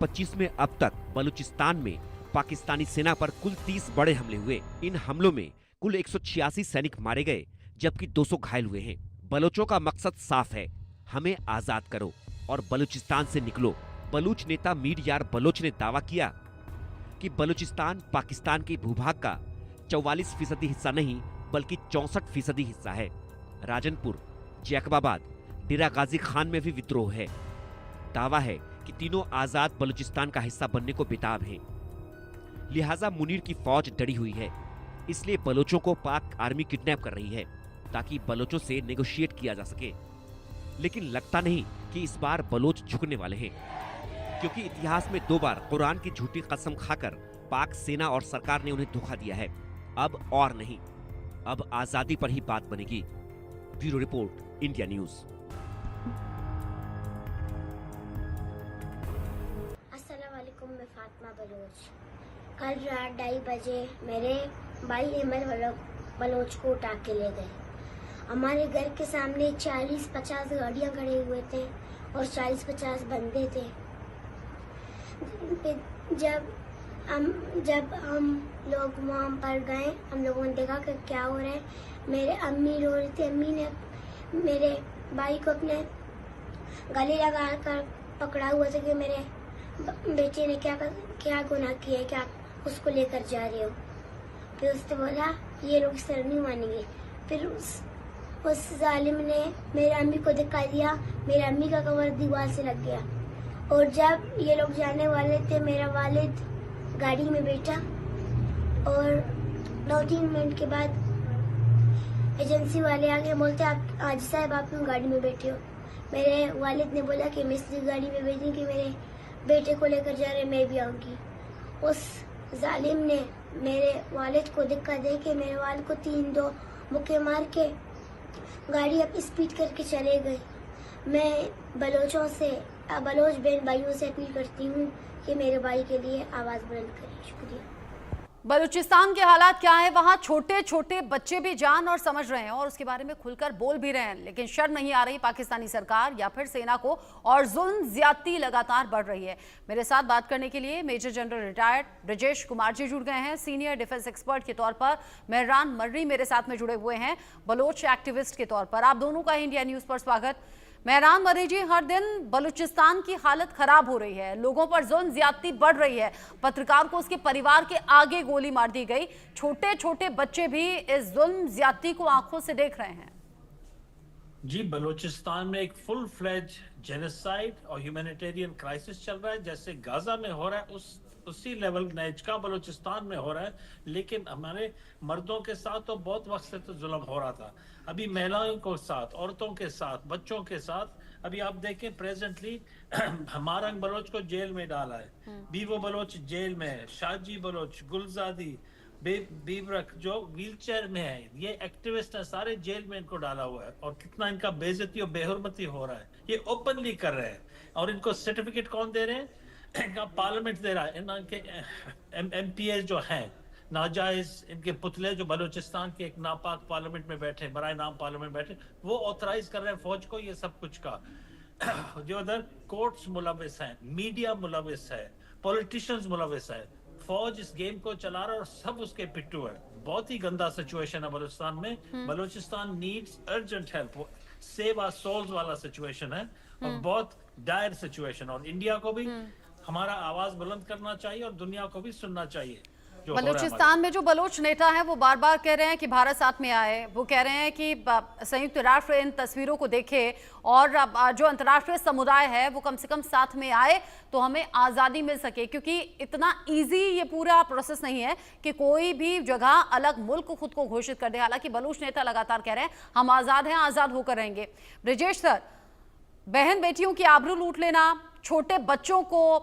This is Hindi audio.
2025 में अब तक बलूचिस्तान में पाकिस्तानी सेना पर कुल 30 बड़े हमले हुए। इन हमलों में कुल 186 सैनिक मारे गए जबकि 200 घायल हुए हैं। बलोचों का मकसद साफ है, हमें आजाद करो और बलूचिस्तान से निकलो। बलूच नेता मीर यार बलोच ने दावा किया कि बलूचिस्तान पाकिस्तान के भूभाग का 44% हिस्सा नहीं बल्कि 64% हिस्सा है। राजनपुर, जैकबाबाद, डेरा गाजी खान में भी विद्रोह है। दावा है कि तीनों आजाद बलूचिस्तान का हिस्सा बनने को बेताब हैं। लिहाजा मुनीर की फौज डरी हुई है, इसलिए बलोचों को पाक आर्मी किडनैप कर रही है ताकि बलोचों से नेगोशिएट किया जा सके। लेकिन लगता नहीं कि इस बार बलोच झुकने वाले हैं, क्योंकि इतिहास में 2 बार कुरान की झूठी कसम खाकर पाक सेना और सरकार ने उन्हें धोखा दिया है। अब और नहीं, अब आजादी पर ही बात बनेगी। Bureau report, India news. अस्सलाम वालेकुम, मैं फातिमा बलोच। कल रात 2:30 बजे मेरे भाई अहमद बलोच को उठा के ले गए। हमारे घर के सामने 40-50 गाड़ियां खड़े हुए थे और 40-50 बंदे थे। जब हम लोग वहाँ पर गए, हम लोगों ने देखा कि क्या हो रहा है। मेरे अम्मी रो रही थी। अम्मी ने मेरे भाई को अपने गले लगा कर पकड़ा हुआ था कि मेरे बेटे ने क्या गुनाह किया है, क्या उसको लेकर जा रहे हो। फिर उसने बोला ये लोग सर नहीं मानेंगे। फिर उस जालिम ने मेरे अम्मी को धक्का दिया। मेरे अम्मी का कमर दीवार से लग गया। और जब ये लोग जाने वाले थे, मेरा वालिद गाड़ी में बैठा और 2-3 मिनट के बाद एजेंसी वाले आके बोलते आप आज साहब आप क्यों गाड़ी में बैठे हो। मेरे वालिद ने बोला कि मैं इसलिए गाड़ी में बैठी कि मेरे बेटे को लेकर जा रहे, मैं भी आऊंगी। उस जालिम ने मेरे वालिद को धक्का दे के मेरे वालिद को 3-2 मुक्के मार के गाड़ी अब स्पीड करके चले गए। मैं बलोचों से, बलोच बहन भाइयों से अपील करती हूँ कि मेरे भाई के लिए आवाज बुलंद करें। शुक्रिया। बलूचिस्तान के हालात क्या है? वहां छोटे छोटे बच्चे भी जान और समझ रहे हैं और उसके बारे में खुलकर बोल भी रहे हैं, लेकिन शर्म नहीं आ रही पाकिस्तानी सरकार या फिर सेना को, और जुल्म ज्यादती लगातार बढ़ रही है। मेरे साथ बात करने के लिए major general retired Brajesh Kumar ji जुड़ गए हैं। सीनियर डिफेंस एक्सपर्ट के तौर पर मेहरान मर्री मेरे साथ में जुड़े हुए हैं, बलोच एक्टिविस्ट के तौर पर। आप दोनों का इंडिया न्यूज पर स्वागत। मेहरान मर्री जी, हर दिन बलूचिस्तान की हालत खराब हो रही है, लोगों पर जुल्म ज्यादती बढ़ रही है, पत्रकार को उसके परिवार के आगे गोली मार दी गई, छोटे छोटे बच्चे भी इस जुल्म ज्यादती को आंखों से देख रहे हैं। जी, बलूचिस्तान में एक फुल फ्लेज जेनोसाइड और ह्यूमैनिटेरियन क्राइसिस चल रहा है। जैसे गाजा में हो रहा है उसी लेवल का बलूचिस्तान में हो रहा है। लेकिन हमारे मर्दों के साथ तो बहुत वक्त से तो जुल्म हो रहा था, अभी महिलाओं के साथ, औरतों के साथ, बच्चों के साथ। अभी आप देखें प्रेजेंटली हमारंग बलोच को जेल में डाला है, बीवो बलोच जेल में है, शाजी बलोच, गुलजादी, बीबरक जो व्हीलचेयर में है, ये एक्टिविस्ट है, सारे जेल में इनको डाला हुआ है। और कितना इनका बेइज्जती और बेहुरमती हो रहा है, ये ओपनली कर रहे हैं। और इनको सर्टिफिकेट कौन दे रहे हैं? इनका पार्लियामेंट दे रहा है। इनके एमपीए जो हैं नाजायज, इनके पुतले जो बलूचिस्तान के एक नापाक पार्लियामेंट में बैठे, बराए नाम पार्लियामेंट बैठे, वो ऑथराइज कर रहे हैं फौज को ये सब कुछ का। जो उधर कोर्ट्स मुलविस हैं, मीडिया मुलविस है, पॉलिटिशियंस मुलविस है, फौज इस गेम को चला रहा है और सब उसके पिट्टू है। बहुत ही गंदा सिचुएशन है बलूचिस्तान में। Balochistan needs urgent help, save our souls वाला सिचुएशन है और बहुत डायर सिचुएशन। और इंडिया को भी हमारा आवाज बुलंद करना चाहिए और दुनिया को भी सुनना चाहिए। बलूचिस्तान में जो बलोच नेता है वो बार बार कह रहे हैं कि भारत साथ में आए, वो कह रहे हैं कि संयुक्त राष्ट्र इन तस्वीरों को देखे और जो अंतर्राष्ट्रीय समुदाय है वो कम से कम साथ में आए तो हमें आज़ादी मिल सके, क्योंकि इतना इजी ये पूरा प्रोसेस नहीं है कि कोई भी जगह अलग मुल्क खुद को घोषित कर दे। हालांकि बलूच नेता लगातार कह रहे हैं हम आज़ाद हैं, आज़ाद होकर रहेंगे। ब्रजेश सर, बहन बेटियों की आबरू लूट लेना, छोटे बच्चों को